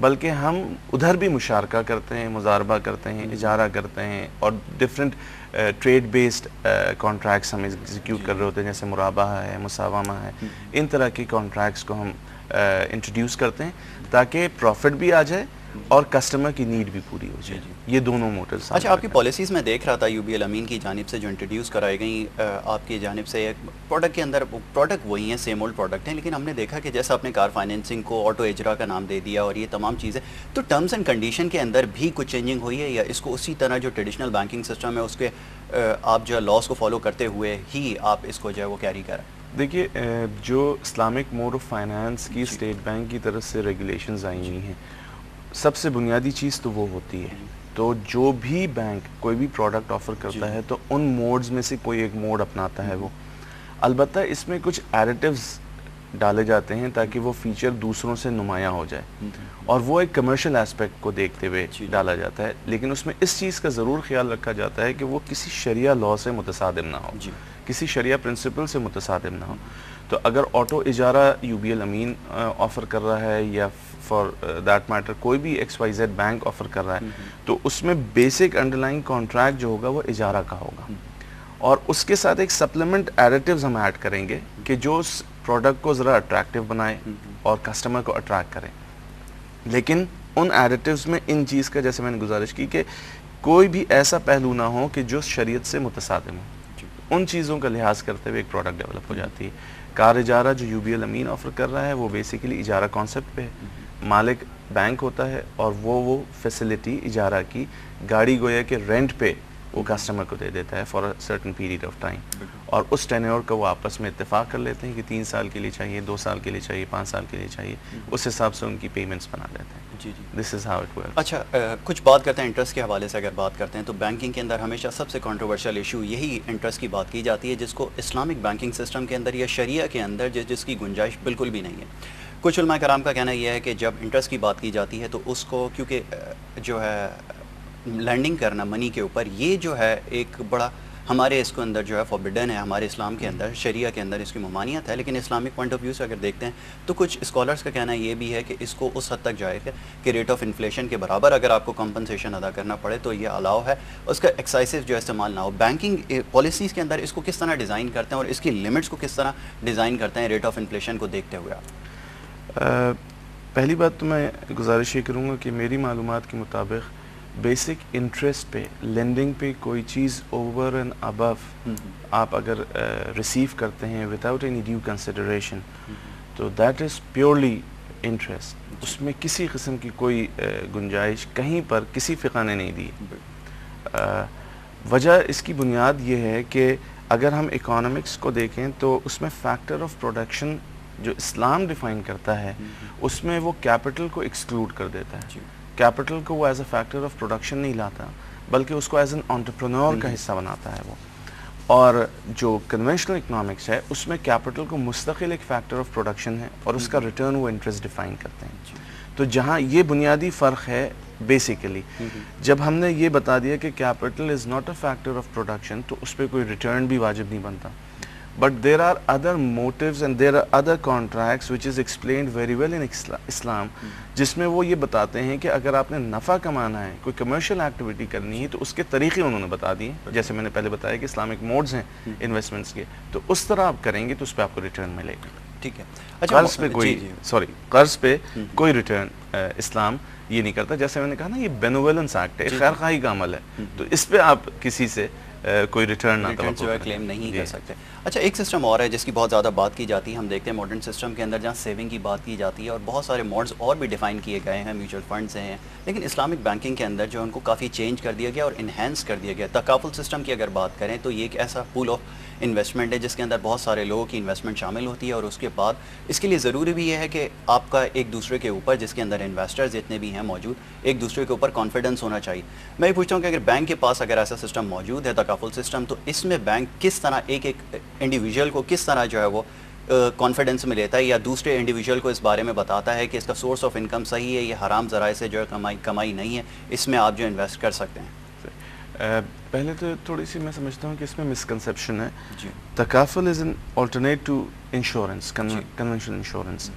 بلکہ ہم ادھر بھی مشارکہ کرتے ہیں, مضاربہ کرتے ہیں, اجارہ کرتے ہیں, اور ڈفرینٹ ٹریڈ بیسڈ کانٹریکٹس ہم ایگزیکیوٹ کر رہے ہوتے ہیں, جیسے مرابحہ ہے, مساومہ ہے, ان طرح کی کانٹریکٹس کو ہم انٹروڈیوس کرتے ہیں تاکہ پروفٹ بھی آ جائے اور کسٹمر کی نیڈ بھی پوری ہو جائے. یہ دونوں موٹیوز. اچھا, آپ کی پالیسیز میں دیکھ رہا تھا یو بی الامین کی جانب سے جو انٹروڈیوس کرائی گئیں آپ کی جانب سے, ایک پروڈکٹ کے اندر پروڈکٹ وہی ہیں, سیم اولڈ پروڈکٹ ہیں, لیکن ہم نے دیکھا کہ جیسا آپ نے کار فائنینسنگ کو آٹو اجرا کا نام دے دیا اور یہ تمام چیزیں, تو ٹرمز اینڈ کنڈیشن کے اندر بھی کچھ چینجنگ ہوئی ہے, یا اس کو اسی طرح جو ٹریڈیشنل بینکنگ سسٹم ہے اس کے آپ جو ہے لاس کو فالو کرتے ہوئے ہی آپ اس کو جو ہے وہ کیری کریں؟ دیکھیے, جو اسلامک موڈ آف فائنانس کی اسٹیٹ بینک کی طرف سے ریگولیشنز آئی ہوئی ہیں, سب سے بنیادی چیز تو وہ ہوتی ہے. تو جو بھی بینک کوئی بھی پروڈکٹ آفر کرتا ہے تو ان موڈز میں سے کوئی ایک موڈ اپناتا ہے وہ. البتہ اس میں کچھ ایڈیٹیوز ڈالے جاتے ہیں تاکہ وہ فیچر دوسروں سے نمایاں ہو جائے, اور وہ ایک کمرشل ایسپیکٹ کو دیکھتے ہوئے ڈالا جاتا ہے, لیکن اس میں اس چیز کا ضرور خیال رکھا جاتا ہے کہ وہ کسی شریعہ لاء سے متصادم نہ ہو, کسی شریعہ پرنسپل سے متصادم نہ ہو. تو اگر آٹو اجارہ یو بی الامین آفر کر رہا ہے, یا فار دیٹ میٹر کوئی بھی X Y Z bank offer کر رہا ہے, تو اس میں بیسک انڈرلائنگ کانٹریکٹ جو ہوگا وہ اجارہ کا ہوگا, اور اس کے ساتھ ایک سپلیمنٹ ایڈیٹیوز ہم ایڈ کریں گے کہ جو اس پروڈکٹ کو ذرا اٹریکٹیو بنائے اور کسٹمر کو اٹریکٹ کرے. لیکن ان ایڈیٹیوز میں ان چیز کا, جیسے میں نے گزارش کی, کہ کوئی بھی ایسا پہلو نہ ہو کہ جو شریعت سے متصادم ہو. ان چیزوں کا لحاظ کرتے ہوئے ایک پروڈکٹ ڈیولپ ہو جاتی ہے. کار اجارہ جو یو بی الامین آفر کر رہا ہے وہ بیسیکلی اجارہ کانسیپٹ پہ ہے. مالک بینک ہوتا ہے اور وہ فیسلٹی اجارہ کی گاڑی گویا کہ رینٹ پہ وہ کسٹمر کو دے دیتا ہے for a certain period of time, اور اس ٹینیور کا وہ آپس میں اتفاق کر لیتے ہیں کہ 3 سال کے لیے چاہیے, 2 سال کے لیے چاہیے, 5 سال کے لیے چاہیے, اس حساب سے ان کی پیمنٹس بنا لیتے ہیں. دس از ہاؤ اٹ ورکس. اچھا, کچھ بات کرتے ہیں انٹرسٹ کے حوالے سے. اگر بات کرتے ہیں تو بینکنگ کے اندر ہمیشہ سب سے کنٹروورشل ایشو یہی انٹرسٹ کی بات کی جاتی ہے, جس کو اسلامک بینکنگ سسٹم کے اندر یا شریعہ کے اندر جس کی گنجائش بالکل بھی نہیں ہے. کچھ علماء کرام کا کہنا یہ ہے کہ جب انٹرسٹ کی بات کی جاتی ہے تو اس کو, کیونکہ جو ہے لینڈنگ کرنا منی کے اوپر, یہ جو ہے ایک بڑا ہمارے اس کو اندر جو ہے فوربڈن ہے, ہمارے اسلام کے اندر, شریعہ کے اندر اس کی ممانعت ہے. لیکن اسلامک پوائنٹ آف ویو سے اگر دیکھتے ہیں تو کچھ اسکالرس کا کہنا یہ بھی ہے کہ اس کو اس حد تک جائز ہے کہ ریٹ آف انفلیشن کے برابر اگر آپ کو کمپنسیشن ادا کرنا پڑے تو یہ الاؤ ہے, اس کا ایکسائسو جو استعمال نہ ہو. بینکنگ پالیسیز کے اندر اس کو کس طرح ڈیزائن کرتے ہیں اور اس کی لمٹس کو کس طرح ڈیزائن کرتے ہیں ریٹ آف انفلیشن کو دیکھتے ہوئے آپ؟ پہلی بات تو میں گزارش یہ کروں گا کہ میری معلومات کے مطابق بیسک انٹرسٹ پہ, لینڈنگ پہ کوئی چیز اوور اینڈ ابو آپ اگر ریسیو کرتے ہیں وداؤٹ اینی ڈیو کنسیڈریشن, تو دیٹ از پیورلی انٹرسٹ. اس میں کسی قسم کی کوئی گنجائش کہیں پر کسی فقہ نے نہیں دی. وجہ اس کی بنیاد یہ ہے کہ اگر ہم اکانومکس کو دیکھیں تو اس میں فیکٹر آف پروڈکشن جو اسلام ڈیفائن کرتا ہے اس میں وہ کیپٹل کو ایکسکلوڈ کر دیتا ہے. کیپٹل کو وہ as a factor of production نہیں لاتا, بلکہ اس کو ایز این انٹرپرینور کا حصہ بناتا ہے وہ. اور جو کنونشنل اکنامکس ہے اس میں کیپٹل کو مستقل ایک فیکٹر آف پروڈکشن ہے اور اس کا ریٹرن وہ انٹرسٹ ڈیفائن کرتے ہیں. تو جہاں یہ بنیادی فرق ہے بیسیکلی, جب ہم نے یہ بتا دیا کہ capital is not a factor of production تو اس پہ کوئی ریٹرن بھی واجب نہیں بنتا. But there are other motives and there are other contracts which is explained very well in Islam, جس میں وہ یہ بتاتے ہیں کہ اگر آپ نے نفع کمانا ہے, کوئی کمرشل ایکٹیویٹی کرنی ہے, تو اس کے طریقے انہوں نے بتا دیے. جیسے میں نے پہلے بتایا کہ اسلامک موڈز ہیں انویسٹمنٹس کے, تو اس طرح آپ کریں گے تو اس پہ آپ کو ریٹرن ملے گا. ٹھیک ہے. قرض پہ کوئی قرض پہ کوئی ریٹرن اسلام یہ نہیں کرتا. جیسے میں نے کہا نا, یہ بینوولنس ایکٹ ہے, خیر خواہی کا عمل ہے, تو اس پہ آپ کسی سے کوئی ریٹرن نہ کلیم نہیں کر سکتے. اچھا, ایک سسٹم اور ہے جس کی بہت زیادہ بات کی جاتی ہے. ہم دیکھتے ہیں ماڈرن سسٹم کے اندر جہاں سیونگ کی بات کی جاتی ہے اور بہت سارے موڈز اور بھی ڈیفائن کیے گئے ہیں, میوچل فنڈز ہیں, لیکن اسلامک بینکنگ کے اندر جو ان کو کافی چینج کر دیا گیا اور انہینس کر دیا گیا. تکافل سسٹم کی اگر بات کریں تو یہ ایک ایسا پول آف انویسٹمنٹ ہے جس کے اندر بہت سارے لوگوں کی انویسٹمنٹ شامل ہوتی ہے, اور اس کے بعد اس کے لیے ضروری بھی یہ ہے کہ آپ کا ایک دوسرے کے اوپر, جس کے اندر انویسٹرز جتنے بھی ہیں موجود, ایک دوسرے کے اوپر کانفیڈنس ہونا چاہیے. میں یہ پوچھتا ہوں کہ اگر بینک کے پاس اگر ایسا سسٹم موجود ہے, تکافل سسٹم, تو اس میں بینک کس طرح ایک انڈیویجول کو کس طرح جو ہے وہ کانفیڈنس میں لیتا ہے, یا دوسرے انڈیویجول کو اس بارے میں بتاتا ہے کہ اس کا سورس آف انکم صحیح ہے, یہ حرام ذرائع سے جو ہے کمائی نہیں ہے, اس میں آپ جو انویسٹ کر سکتے ہیں؟ پہلے تو تھوڑی سی میں سمجھتا ہوں کہ اس میں مسکنسیپشن ہے. تکافل is an alternate to insurance, conventional insurance.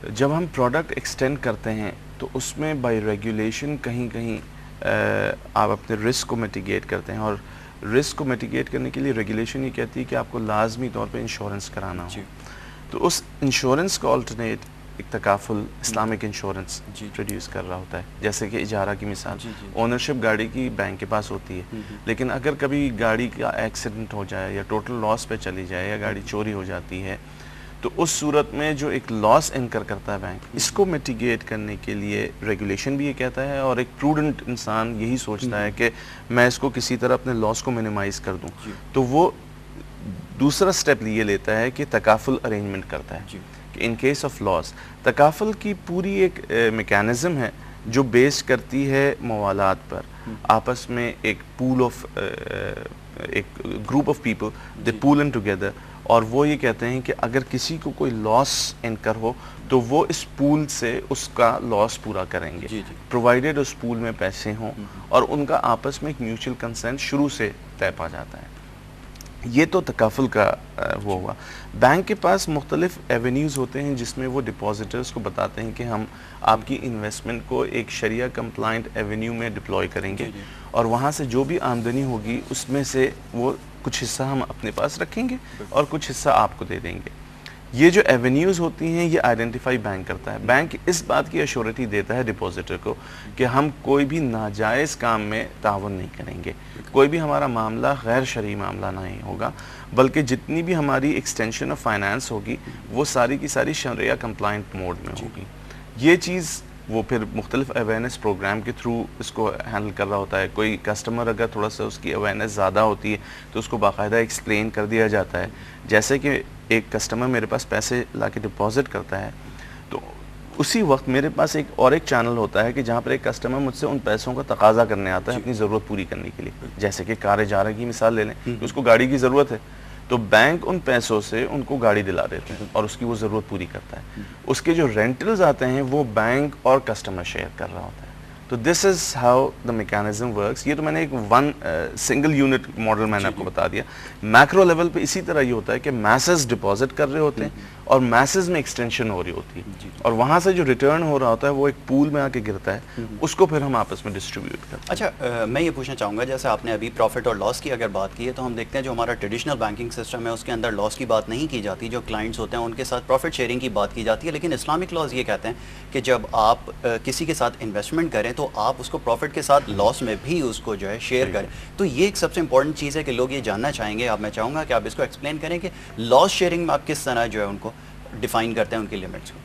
جب ہم پروڈکٹ ایکسٹینڈ کرتے ہیں تو اس میں بائی ریگولیشن کہیں کہیں آپ اپنے رسک کو میٹیگیٹ کرتے ہیں, اور رسک کو میٹیگیٹ کرنے کے لیے ریگولیشن یہ کہتی ہے کہ آپ کو لازمی طور پہ انشورنس کرانا ہو. تو اس انشورنس کا آلٹرنیٹ ایک تکافل اسلامک انشورنس پروڈیوس کر رہا ہوتا ہے, جیسے کہ اجارہ کی مثال. اونرشپ گاڑی کی بینک کے پاس ہوتی ہے, لیکن اگر کبھی گاڑی کا ایکسیڈنٹ ہو جائے یا ٹوٹل لاس پہ چلی جائے یا گاڑی چوری ہو جاتی ہے, تو اس صورت میں جو ایک لاس انکر کرتا ہے بینک, اس کو میٹیگیٹ کرنے کے لیے ریگولیشن بھی یہ کہتا ہے, اور ایک پروڈنٹ انسان یہی سوچتا ہے کہ میں اس کو کسی طرح اپنے لاس کو منیمائز کر دوں, تو وہ دوسرا سٹیپ یہ لیتا ہے کہ تکافل ارینجمنٹ کرتا ہے کہ ان کیس آف لاس. تکافل کی پوری ایک میکینزم ہے جو بیس کرتی ہے موالات پر, آپس میں ایک پول آف ایک group of people they pool in together, اور وہ یہ کہتے ہیں کہ اگر کسی کو کوئی لاس انکر ہو تو وہ اس پول سے اس کا لاس پورا کریں گے, پرووائڈیڈ اس پول میں پیسے ہوں اور ان کا آپس میں ایک میوچل کنسنٹ شروع سے طے پا جاتا ہے. یہ تو تکافل کا وہ ہوا. بینک کے پاس مختلف ایونیوز ہوتے ہیں جس میں وہ ڈپازیٹرز کو بتاتے ہیں کہ ہم آپ کی انویسٹمنٹ کو ایک شریعہ کمپلائنٹ ایونیو میں ڈپلوائے کریں گے, اور وہاں سے جو بھی آمدنی ہوگی اس میں سے وہ کچھ حصہ ہم اپنے پاس رکھیں گے اور کچھ حصہ آپ کو دے دیں گے. یہ جو ایونیوز ہوتی ہیں یہ آئیڈینٹیفائی بینک کرتا ہے. بینک اس بات کی ایشورٹی دیتا ہے ڈپازیٹر کو کہ ہم کوئی بھی ناجائز کام میں تعاون نہیں کریں گے, کوئی بھی ہمارا معاملہ غیر شرعی معاملہ نہیں ہوگا, بلکہ جتنی بھی ہماری ایکسٹینشن آف فائنانس ہوگی وہ ساری کی ساری شرعیہ کمپلائنٹ موڈ میں ہوگی. یہ چیز وہ پھر مختلف اویئرنیس پروگرام کے تھرو اس کو ہینڈل کر رہا ہوتا ہے. کوئی کسٹمر اگر تھوڑا سا اس کی اویئرنیس زیادہ ہوتی ہے تو اس کو باقاعدہ ایکسپلین کر دیا جاتا ہے. جیسے کہ ایک کسٹمر میرے پاس پیسے لا کے ڈپازٹ کرتا ہے, تو اسی وقت میرے پاس ایک چینل ہوتا ہے کہ جہاں پر ایک کسٹمر مجھ سے ان پیسوں کا تقاضا کرنے آتا ہے اپنی ضرورت پوری کرنے کے لیے. جیسے کہ کار اجارہ کی مثال لے لیں, اس کو گاڑی کی ضرورت ہے, تو بینک ان پیسوں سے ان کو گاڑی دلا دیتے ہیں اور اس کی وہ ضرورت پوری کرتا ہے. اس کے جو رینٹلز آتے ہیں وہ بینک اور کسٹمر شیئر کر رہا ہوتا ہے. تو this is how the mechanism works. یہ تو میں نے ایک سنگل یونٹ ماڈل میں نے آپ کو بتا دیا. میکرو لیول پہ اسی طرح یہ ہوتا ہے کہ میسز ڈپازٹ کر رہے ہوتے ہیں اور میسز میں ایکسٹینشن ہو رہی ہوتی ہے, اور وہاں سے جو ریٹرن ہو رہا ہوتا ہے وہ ایک پول میں آ کے گرتا ہے, اس کو پھر ہم آپس میں ڈسٹریبیوٹ کرتے ہیں. اچھا, میں یہ پوچھنا چاہوں گا, جیسے آپ نے ابھی پروفٹ اور لاس کی اگر بات کی ہے, تو ہم دیکھتے ہیں جو ہمارا ٹریڈیشنل بینکنگ سسٹم ہے اس کے اندر لاس کی بات نہیں کی جاتی. جو کلائنٹس ہوتے ہیں ان کے ساتھ پروفٹ شیئرنگ کی بات کی جاتی ہے, لیکن اسلامک لاز یہ کہتے ہیں کہ جب آپ کسی کے ساتھ انویسٹمنٹ کریں تو آپ اس کو پروفٹ کے ساتھ لاس میں بھی اس کو جو ہے شیئر کریں. تو یہ ایک سب سے امپورٹنٹ چیز ہے کہ لوگ یہ جاننا چاہیں گے. اب میں چاہوں گا کہ آپ اس کو ایکسپلین کریں کہ لاس شیئرنگ میں آپ کس طرح جو ہے ان کو ڈیفائن کرتے ہیں, ان کی لیمٹس کو.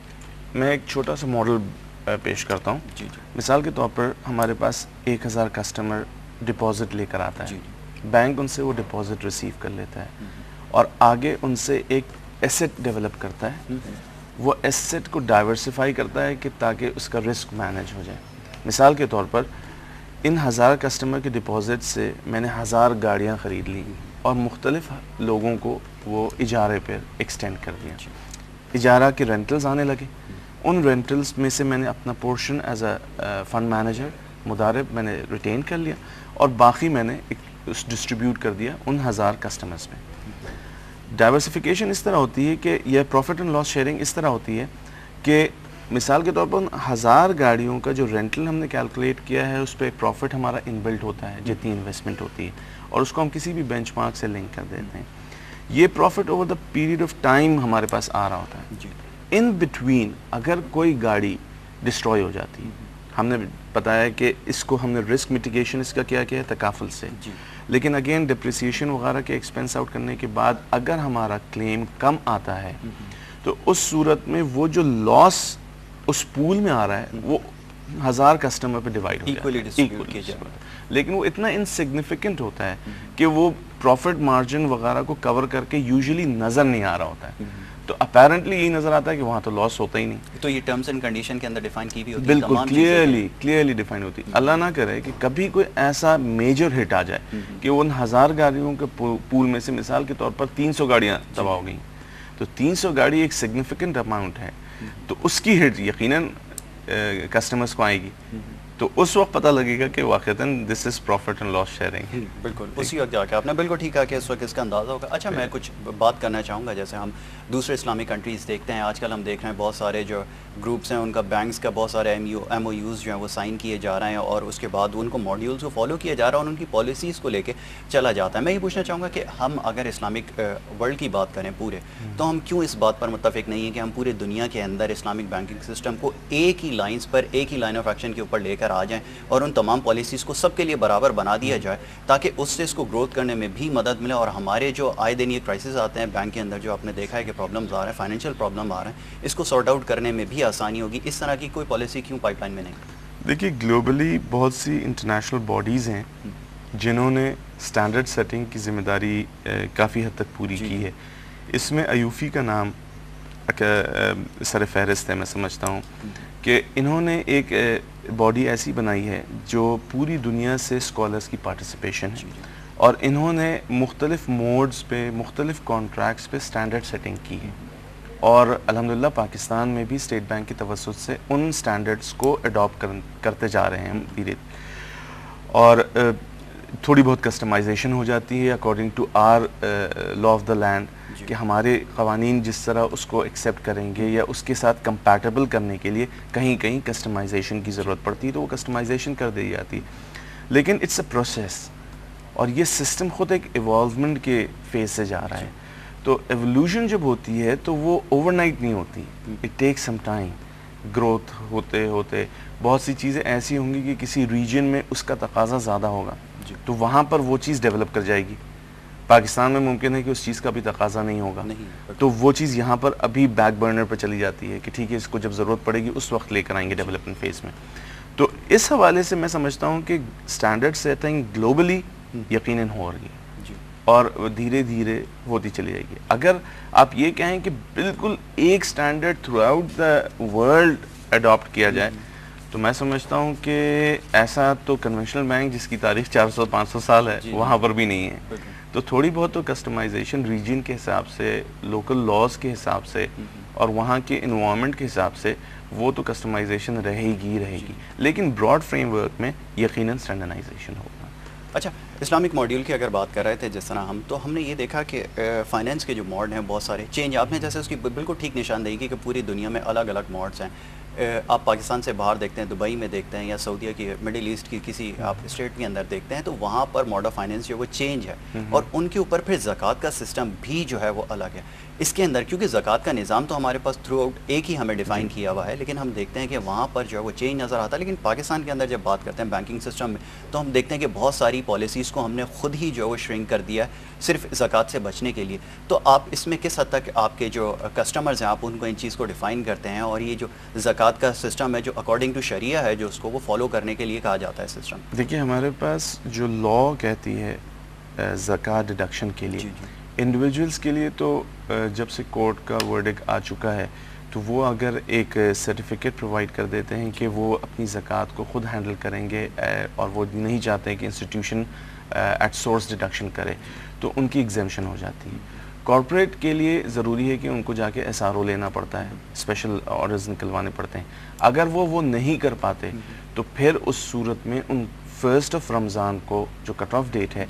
میں ایک چھوٹا سا ماڈل پیش کرتا ہوں. مثال کے طور پر ہمارے پاس 1000 کسٹمر ڈپازٹ لے کر آتا ہے. بینک ان سے وہ ڈپازٹ ریسیو کر لیتا ہے اور آگے ان سے ایک ایسٹ ڈیولپ کرتا ہے. وہ ایسٹ کو ڈائیورسیفائی کرتا ہے کہ تاکہ اس کا رسک مینیج ہو جائے. مثال کے طور پر ان 1000 کسٹمر کے ڈپازٹ سے میں نے 1000 گاڑیاں خرید لی اور مختلف لوگوں کو وہ اجارے پر ایکسٹینڈ کر دیا. اجارہ کے رینٹلز آنے لگے. ان رینٹلز میں سے میں نے اپنا portion as a fund manager مدارب میں نے ریٹین کر لیا, اور باقی میں نے ڈسٹریبیوٹ کر دیا ان 1000 کسٹمرز میں. ڈائیورسیفیکیشن اس طرح ہوتی ہے کہ یہ پروفٹ اینڈ لاس شیئرنگ اس طرح ہوتی ہے کہ مثال کے طور پر ان 1000 گاڑیوں کا جو رینٹل ہم نے کیلکولیٹ کیا ہے اس پہ ایک پروفٹ ہمارا انبلٹ ہوتا ہے جتنی انویسٹمنٹ ہوتی ہے, اور اس کو ہم کسی بھی بینچ مارک سے لنک کر دیتے ہیں. یہ profit over the period of time ہمارے پاس آ رہا ہوتا ہے. ان بٹوین اگر کوئی گاڑی ڈسٹروائے ہو جاتی ہے, ہم نے بتایا کہ اس کو ہم نے رسک میٹیگیشن اس کا کیا ہے تکافل سے, لیکن اگین ڈپریسیشن وغیرہ کے ایکسپینس آؤٹ کرنے کے بعد اگر ہمارا کلیم کم آتا ہے تو اس صورت میں وہ جو لاس اس پول میں آ رہا ہے وہ 1000 کسٹمر پہ ڈیوائڈ ہو جاتا ہے, لیکن وہ اتنا انسگنیفیکنٹ ہوتا ہے کہ وہ پروفٹ مارجن وغیرہ کو کور کر کے یوزلی نظر نہیں آ رہا ہوتا ہے. تو اپیرنٹلی یہی نظر آتا ہے کہ وہاں تو لاس ہوتا ہی نہیں. تو یہ ٹرمز اینڈ کنڈیشن کے اندر ڈیفائن کی بھی ہوتی ہے, بالکل کلیئرلی ڈیفائن ہوتی ہے. اللہ نہ کرے کہ کبھی کوئی ایسا میجر ہٹ آ جائے کہ ان 1000 گاڑیوں کے پول میں سے مثال کے طور پر 300 گاڑیاں تباہ ہو گئیں, تو 300 گاڑی ایک سگنیفیکنٹ اماؤنٹ ہے, تو اس کی ہٹ یقیناً کسٹمرز کو آئے گی. تو اس وقت پتہ لگے گا کہ واقعتاً دس از پروفٹ اینڈ لاس شیئرنگ. بالکل اسی وقت جا کے آپ نے بالکل ٹھیک کہا کہ اس وقت اس کا اندازہ ہوگا. اچھا میں کچھ بات کرنا چاہوں گا, جیسے ہم دوسرے اسلامک کنٹریز دیکھتے ہیں, آج کل ہم دیکھ رہے ہیں بہت سارے جو گروپس ہیں ان کا بینکس کا بہت سارے ایم او یوز جو ہیں وہ سائن کیے جا رہے ہیں, اور اس کے بعد ان کو ماڈیولس کو فالو کیا جا رہا ہے اور ان کی پالیسیز کو لے کے چلا جاتا ہے. میں یہ پوچھنا چاہوں گا کہ ہم اگر اسلامک ورلڈ کی بات کریں پورے, تو ہم کیوں اس بات پر متفق نہیں ہیں کہ ہم پورے دنیا کے اندر اسلامک بینکنگ سسٹم کو ایک ہی لائنس پر, ایک ہی لائن آف ایکشن کے اوپر لے کر آ جائیں اور ان تمام پالیسیز کو سب کے لیے برابر بنا دیا جائے, تاکہ اس سے اس کو گروتھ کرنے میں بھی مدد ملے, اور ہمارے جو آئے دن یہ کرائسس آتے ہیں بینک کے اندر, جو آپ نے دیکھا ہے کہ پرابلمز آ رہے ہیں, فائنینشیل پرابلم آ رہے ہیں, اس کو سارٹ آؤٹ کرنے میں بھی آسانی ہوگی. اس طرح کی کوئی پالیسی کیوں پائپ لائن میں نہیں؟ دیکھیے گلوبلی بہت سی انٹرنیشنل باڈیز ہیں جنہوں نے اسٹینڈرڈ سیٹنگ کی ذمہ داری کافی حد تک پوری کی ہے. اس میں ایوفی کا نام سر فہرست ہے. میں سمجھتا ہوں کہ انہوں نے ایک باڈی ایسی بنائی ہے جو پوری دنیا سے اسکالرس کی پارٹیسپیشن ہے, اور انہوں نے مختلف موڈز پہ, مختلف کانٹریکٹس پہ اسٹینڈرڈ سیٹنگ کی ہے, اور الحمدللہ پاکستان میں بھی اسٹیٹ بینک کی توسط سے ان اسٹینڈرڈس کو اڈاپٹ کرتے جا رہے ہیں دھیرے, اور تھوڑی بہت کسٹمائزیشن ہو جاتی ہے according to our law of the land, کہ ہمارے قوانین جس طرح اس کو ایکسیپٹ کریں گے یا اس کے ساتھ کمپیٹیبل کرنے کے لیے کہیں کہیں کسٹمائزیشن کی ضرورت پڑتی ہے, تو وہ کسٹمائزیشن کر دی جاتی ہے. لیکن اٹس اے پروسیس, اور یہ سسٹم خود ایک ایوالومنٹ کے فیز سے جا رہا ہے. تو ایولیوشن جب ہوتی ہے تو وہ اوور نائٹ نہیں ہوتی, it take some time. Growth ہوتے ہوتے بہت سی چیزیں ایسی ہوں گی کہ کسی ریجن میں اس کا تقاضا زیادہ ہوگا, تو وہاں پر وہ چیز ڈیولپ کر جائے گی. پاکستان میں ممکن ہے کہ اس چیز کا بھی تقاضا نہیں ہوگا, تو وہ چیز یہاں پر ابھی بیک برنر پہ چلی جاتی ہے کہ ٹھیک ہے اس کو جب ضرورت پڑے گی اس وقت لے کر آئیں گے ڈیولپمنٹ فیز میں. تو اس حوالے سے میں سمجھتا ہوں کہ اسٹینڈرڈ سیٹنگ گلوبلی یقیناً ہو رہی ہے, اور دھیرے دھیرے ہوتی چلی جائے گی. اگر آپ یہ کہیں کہ بالکل ایک standard throughout the world adopt کیا جائے, تو میں سمجھتا ہوں کہ ایسا تو کنونشنل بینک جس کی تاریخ 400-500 سال ہے وہاں پر بھی نہیں ہے. تو تھوڑی بہت تو کسٹمائزیشن ریجن کے حساب سے, لوکل لاز کے حساب سے, اور وہاں کے انوائرمنٹ کے حساب سے وہ تو کسٹمائزیشن رہے گی, لیکن براڈ فریم ورک میں یقیناً اسٹینڈرڈائزیشن ہوگا. اچھا, اسلامک ماڈیول کی اگر بات کر رہے تھے جس طرح ہم نے یہ دیکھا کہ فائنینس کے جو موڈ ہیں بہت سارے چینج, آپ نے جیسے اس کی بالکل ٹھیک نشاندہی کی کہ پوری دنیا میں الگ الگ موڈز ہیں. آپ پاکستان سے باہر دیکھتے ہیں, دبئی میں دیکھتے ہیں, یا سعودیہ کی, مڈل ایسٹ کی کسی آپ اسٹیٹ کے اندر دیکھتے ہیں, تو وہاں پر موڈ آف فائنینس جو وہ چینج ہے, اور ان کے اوپر پھر زکوٰۃ کا سسٹم بھی جو ہے وہ الگ ہے. اس کے اندر کیونکہ زکوٰۃ کا نظام تو ہمارے پاس تھرو آؤٹ ایک ہی ہمیں ڈیفائن کیا ہوا ہے, لیکن ہم دیکھتے ہیں کہ وہاں پر جو ہے وہ چینج نظر آتا ہے. لیکن پاکستان کے اندر جب بات کرتے ہیں بینکنگ سسٹم میں, تو ہم دیکھتے ہیں کہ بہت ساری پالیسیز کو ہم نے خود ہی جو ہے وہ شرنک کر دیا ہے صرف زکوٰۃ سے بچنے کے لیے. تو آپ اس میں کس حد تک آپ کے جو کسٹمرز ہیں آپ ان کو ان چیز کو ڈیفائن کرتے ہیں, اور یہ جو زکوٰۃ کا سسٹم ہے جو اکارڈنگ ٹو شریعہ ہے جو اس کو وہ فالو کرنے کے لیے کہا جاتا ہے سسٹم؟ دیکھیے ہمارے پاس جو لا کہتی ہے زکوٰۃ ڈیڈکشن کے لیے انڈیویجولس کے لیے, تو جب سے کورٹ کا ورڈک آ چکا ہے تو وہ اگر ایک سرٹیفکیٹ پرووائڈ کر دیتے ہیں کہ وہ اپنی زکوٰۃ کو خود ہینڈل کریں گے, اور وہ نہیں چاہتے ہیں کہ انسٹیٹیوشن ایٹ سورس ڈیڈکشن کرے, تو ان کی ایگزیمشن ہو جاتی ہے. کارپوریٹ کے لیے ضروری ہے کہ ان کو جا کے ایس آر او لینا پڑتا ہے, اسپیشل آرڈرز نکلوانے پڑتے ہیں. اگر وہ نہیں کر پاتے تو پھر اس صورت میں ان 1 رمضان کو جو کٹ آف ڈیٹ ہے,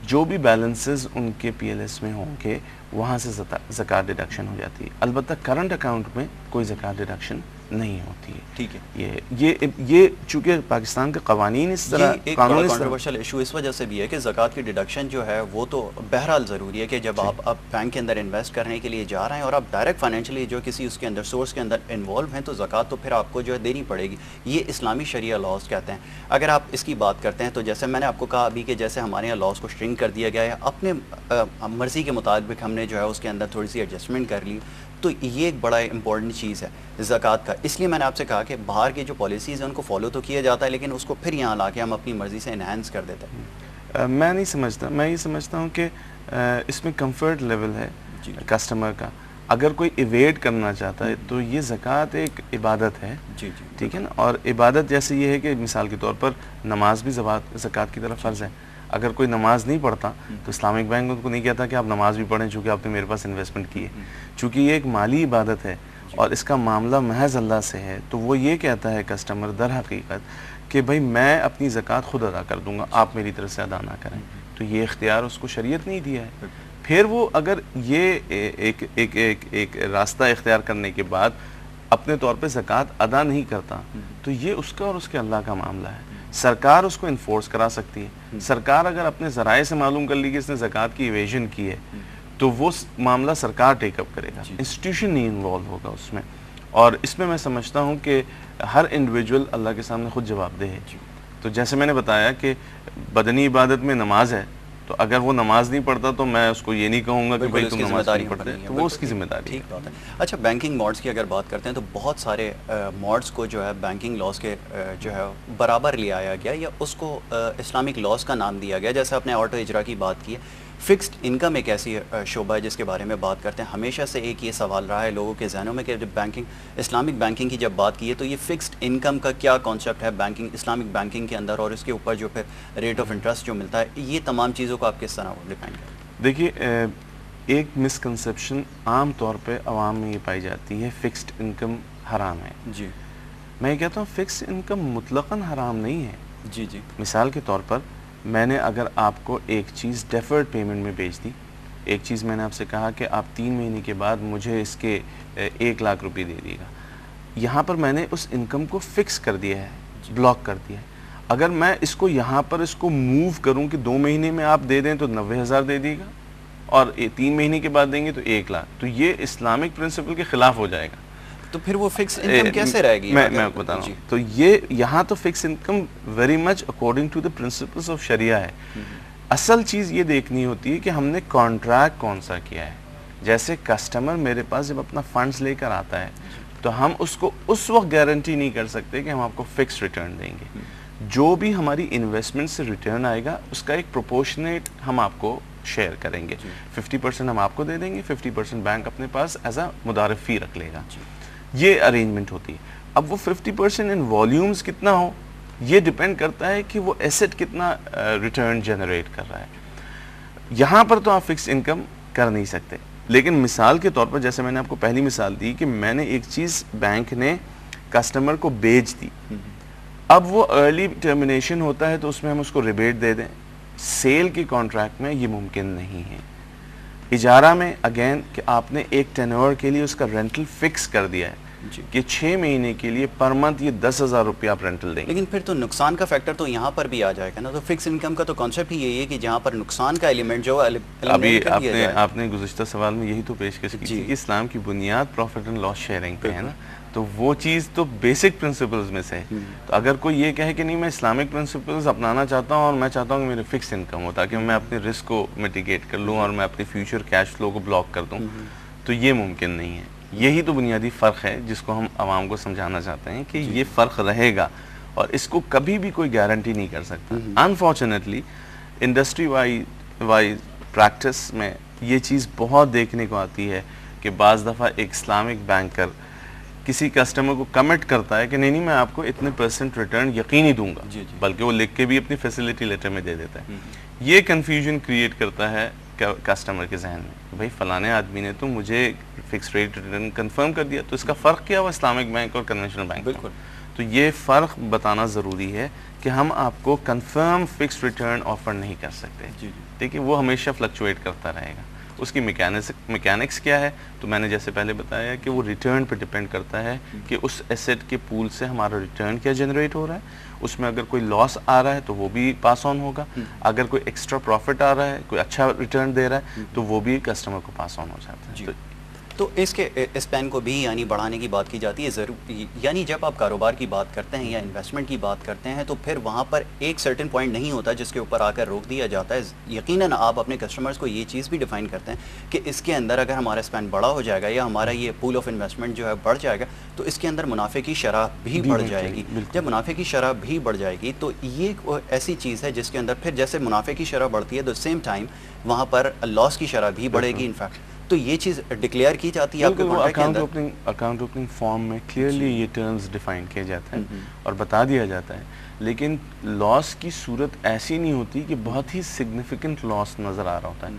جو بھی بیلنسز ان کے پی ایل ایس میں ہوں گے وہاں سے زکوٰۃ ڈیڈکشن ہو جاتی ہے. البتہ کرنٹ اکاؤنٹ میں کوئی زکوٰۃ ڈیڈکشن نہیں ہوتی ہے. ٹھیک ہے, یہ چونکہ پاکستان کے قوانین اس طرح, ایک بڑا کنٹروورشل ایشو اس وجہ سے بھی ہے کہ زکوٰۃ کی ڈیڈکشن جو ہے وہ تو بہرحال ضروری ہے کہ جب آپ بینک کے اندر انویسٹ کرنے کے لیے جا رہے ہیں اور آپ ڈائریکٹ فائنینشلی جو کسی اس کے اندر سورس کے اندر انوالو ہیں, تو زکوٰۃ تو پھر آپ کو جو ہے دینی پڑے گی. یہ اسلامی شریعہ لاز کہتے ہیں. اگر آپ اس کی بات کرتے ہیں تو جیسے میں نے آپ کو کہا ابھی کہ جیسے ہمارے یہاں لاز کو شرنک کر دیا گیا ہے, اپنے مرضی کے مطابق ہم نے جو ہے اس کے اندر تھوڑی سی ایڈجسٹمنٹ کر لی, تو یہ ایک بڑا امپورٹنٹ چیز ہے زکوٰۃ کا. اس لیے میں نے آپ سے کہا کہ باہر کی جو پالیسیز ہیں ان کو فالو تو کیا جاتا ہے, لیکن اس کو پھر یہاں لا کے ہم اپنی مرضی سے انہینس کر دیتے ہیں. میں نہیں سمجھتا, میں یہ سمجھتا ہوں کہ اس میں کمفرٹ لیول ہے کسٹمر کا. اگر کوئی ایویڈ کرنا چاہتا ہے تو یہ زکوٰۃ ایک عبادت ہے, ٹھیک ہے نا, اور عبادت جیسے یہ ہے کہ مثال کے طور پر نماز بھی زکوٰۃ کی طرف فرض ہے. اگر کوئی نماز نہیں پڑھتا تو اسلامک بینک ان کو نہیں کہتا کہ آپ نماز بھی پڑھیں چونکہ آپ نے میرے پاس انویسٹمنٹ کی ہے. چونکہ یہ ایک مالی عبادت ہے اور اس کا معاملہ محض اللہ سے ہے, تو وہ یہ کہتا ہے کسٹمر در حقیقت کہ بھائی میں اپنی زکوٰۃ خود ادا کر دوں گا, آپ میری طرف سے ادا نہ کریں, تو یہ اختیار اس کو شریعت نہیں دیا ہے. پھر وہ اگر یہ ایک راستہ اختیار کرنے کے بعد اپنے طور پہ زکوٰۃ ادا نہیں کرتا, تو یہ اس کا اور اس کے اللہ کا معاملہ ہے. سرکار اس کو انفورس کرا سکتی ہے. سرکار اگر اپنے ذرائع سے معلوم کر لی کہ اس نے زکوٰۃ کی ایویژن کی ہے, تو وہ معاملہ سرکار ٹیک اپ کرے گا, انسٹیٹیوشن نہیں انوالو ہوگا اس میں. اور اس میں سمجھتا ہوں کہ ہر انڈیویجول اللہ کے سامنے خود جواب دہ ہے. تو جیسے میں نے بتایا کہ بدنی عبادت میں نماز ہے, تو اگر وہ نماز نہیں پڑھتا تو میں اس کو یہ نہیں کہوں گا کہ بھائی تم نماز نہیں پڑھتے, تو وہ اس کی ذمہ داری ہے. ٹھیک بات ہے. اچھا, بینکنگ موڈز کی اگر بات کرتے ہیں تو بہت سارے موڈز کو جو ہے بینکنگ لاز کے جو ہے برابر لے آیا گیا, یا اس کو اسلامک لاز کا نام دیا گیا. جیسے آپ نے آٹو اجرا کی بات کی ہے, فکسڈ انکم ایک ایسی شعبہ ہے جس کے بارے میں بات کرتے ہیں. ہمیشہ سے ایک یہ سوال رہا ہے لوگوں کے ذہنوں میں کہ جب اسلامک بینکنگ کی جب بات کی ہے تو یہ فکسڈ انکم کا کیا کانسیپٹ ہے اسلامک بینکنگ کے اندر, اور اس کے اوپر جو پھر ریٹ آف انٹرسٹ جو ملتا ہے, یہ تمام چیزوں کو آپ کس طرح ڈیفائن کریں؟ دیکھیے, ایک مسکنسیپشن عام طور پہ عوام میں یہ پائی جاتی ہے فکسڈ انکم حرام ہے. جی, میں یہ کہتا ہوں فکسڈ انکم مطلقاً حرام نہیں ہے. جی جی. مثال کے طور پر میں نے اگر آپ کو ایک چیز ڈیفرڈ پیمنٹ میں بیچ دی, ایک چیز میں نے آپ سے کہا کہ آپ 3 مہینے کے بعد مجھے اس کے 1 لاکھ روپے دے دیے گا, یہاں پر میں نے اس انکم کو فکس کر دیا ہے, بلاک کر دیا ہے. اگر میں اس کو یہاں پر اس کو موو کروں کہ 2 مہینے میں آپ دے دیں تو 90,000 دے دیے گا, اور 3 مہینے کے بعد دیں گے تو 1 لاکھ, تو یہ اسلامک پرنسپل کے خلاف ہو جائے گا. تو پھر وہ فکس انکم کیسے رہے گی؟ میں آپ کو بتا رہا ہوں. تو یہ یہاں تو fix income very much according to the principles of شریعہ ہے. اصل چیز یہ دیکھنی ہوتی ہے کہ ہم نے کانٹریکٹ کون سا کیا ہے. جیسے کسٹمر میرے پاس جب اپنا فنڈز لے کر آتا ہے تو ہم اس کو اس وقت گارنٹی نہیں کر سکتے کہ ہم آپ کو فکس ریٹرن دیں گے. جو بھی ہماری انویسٹمنٹ سے ریٹرن آئے گا اس کا ایک پروپورشنیٹ ہم آپ کو شیئر کریں گے. 50% ہم آپ کو دے دیں گے, 50% بینک اپنے پاس ایز اے مضارب فی رکھ لے گا. یہ ارینجمنٹ ہوتی ہے. اب وہ 50% ان والیومز کتنا ہو, یہ ڈیپینڈ کرتا ہے کہ وہ ایسٹ کتنا ریٹرن جنریٹ کر رہا ہے. یہاں پر تو آپ فکس انکم کر نہیں سکتے. لیکن مثال کے طور پر جیسے میں نے آپ کو پہلی مثال دی کہ میں نے ایک چیز بینک نے کسٹمر کو بیچ دی, اب وہ ارلی ٹرمینیشن ہوتا ہے تو اس میں ہم اس کو ریبیٹ دے دیں. سیل کے کانٹریکٹ میں یہ ممکن نہیں ہے. اجارہ میں اگین کہ آپ نے ایک ٹینور کے لیے اس کا رینٹل فکس کر دیا ہے کہ 6 مہینے کے لیے پر منتھ یہ 10,000 روپے آپ رینٹل دیں گے. لیکن پھر تو نقصان کا فیکٹر تو یہاں پر بھی آ جائے گا نا. تو فکس انکم کا تو کانسیپٹ ہی یہی ہے کہ جہاں پر نقصان کا ایلیمنٹ جو ابھی آپ نے گزشتہ سوال میں یہی تو پیشکش کی تھی کہ اسلام کی بنیاد پروفٹ اینڈ لاس شیئرنگ پہ ہے نا. تو وہ چیز تو بیسک پرنسپلز میں سے ہے. تو اگر کوئی یہ کہے کہ نہیں میں اسلامک پرنسپلز اپنانا چاہتا ہوں اور میں چاہتا ہوں کہ میرے فکس انکم ہو تاکہ میں اپنے رسک کو میٹیگیٹ کر لوں اور میں اپنے فیوچر کیش فلو کو بلاک کر دوں, تو یہ ممکن نہیں ہے. یہی تو بنیادی فرق ہے جس کو ہم عوام کو سمجھانا چاہتے ہیں کہ یہ فرق رہے گا اور اس کو کبھی بھی کوئی گارنٹی نہیں کر سکتا. انفارچونیٹلی انڈسٹری وائز پریکٹس میں یہ چیز بہت دیکھنے کو آتی ہے کہ بعض دفعہ ایک اسلامک بینکر کسی کسٹمر کو کمٹ کرتا ہے کہ نہیں میں آپ کو اتنے % ریٹرن یقینی دوں گا, بلکہ وہ لکھ کے بھی اپنی فیسلٹی لیٹر میں دے دیتا ہے. یہ کنفیوژن کریٹ کرتا ہے کسٹمر کے ذہن میں, بھائی فلانے آدمی نے تو مجھے فکس ریٹ ریٹرن کنفرم کر دیا, تو اس کا فرق کیا ہوا اسلامک بینک اور کنونشنل بینک؟ بالکل. تو یہ فرق بتانا ضروری ہے کہ ہم آپ کو کنفرم فکس ریٹرن آفر نہیں کر سکتے. دیکھیے وہ ہمیشہ فلکچویٹ کرتا رہے گا. اس کی میکینکس کیا ہے, تو میں نے جیسے پہلے بتایا کہ وہ ریٹرن پہ ڈیپینڈ کرتا ہے کہ اس ایسٹ کے پول سے ہمارا ریٹرن کیا جنریٹ ہو رہا ہے. اس میں اگر کوئی لاس آ رہا ہے تو وہ بھی پاس آن ہوگا, اگر کوئی ایکسٹرا پروفٹ آ رہا ہے, کوئی اچھا ریٹرن دے رہا ہے, تو وہ بھی کسٹمر کو پاس آن ہو جاتا ہے. تو اس کے اسپین کو بھی یعنی بڑھانے کی بات کی جاتی ہے. یعنی جب آپ کاروبار کی بات کرتے ہیں یا انویسٹمنٹ کی بات کرتے ہیں تو پھر وہاں پر ایک سرٹن پوائنٹ نہیں ہوتا جس کے اوپر آ کر روک دیا جاتا ہے. یقیناً آپ اپنے کسٹمرز کو یہ چیز بھی ڈیفائن کرتے ہیں کہ اس کے اندر اگر ہمارا اسپین بڑا ہو جائے گا یا ہمارا یہ پول آف انویسٹمنٹ جو ہے بڑھ جائے گا تو اس کے اندر منافع کی شرح بھی بڑھ جائے گی. جب منافع کی شرح بھی بڑھ جائے گی تو یہ ایسی چیز ہے جس کے اندر پھر جیسے منافع کی شرح بڑھتی ہے تو سیم ٹائم وہاں پر لاس کی شرح بھی بڑھے گی. انفیکٹ تو یہ چیز ڈکلیئر کی جاتی ہے آپ کے کانٹریکٹ کے اندر. اکاؤنٹ اوپننگ فارم میں کلیئرلی یہ ٹرمز ڈیفائن کیا جاتا ہے اور بتا دیا جاتا ہے. لیکن لاس کی صورت ایسی نہیں ہوتی کہ بہت ہی سگنیفیکنٹ لاس نظر آ رہا ہوتا ہے.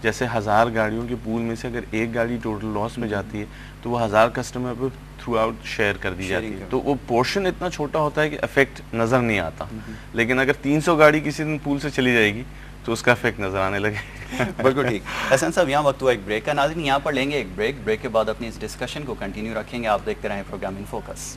جیسے 1000 گاڑیوں کے پول میں سے اگر ایک گاڑی ٹوٹل لاس میں جاتی ہے تو وہ 1000 کسٹمر پہ تھرو آؤٹ شیئر کر دی جاتی ہے. تو وہ پورشن اتنا چھوٹا ہوتا ہے کہ افیکٹ نظر نہیں آتا, لیکن اگر 300 گاڑی کسی دن پول سے چلی جائے گی تو اس کا افیکٹ نظر آنے لگے. بالکل ٹھیک. حسن صاحب یہاں وقت ہوا ایک بریک کا. ناظرین یہاں پر لیں گے ایک بریک کے بعد اپنی اس ڈسکشن کو کنٹینیو رکھیں گے. آپ دیکھتے رہیں پروگرام ان فوکس.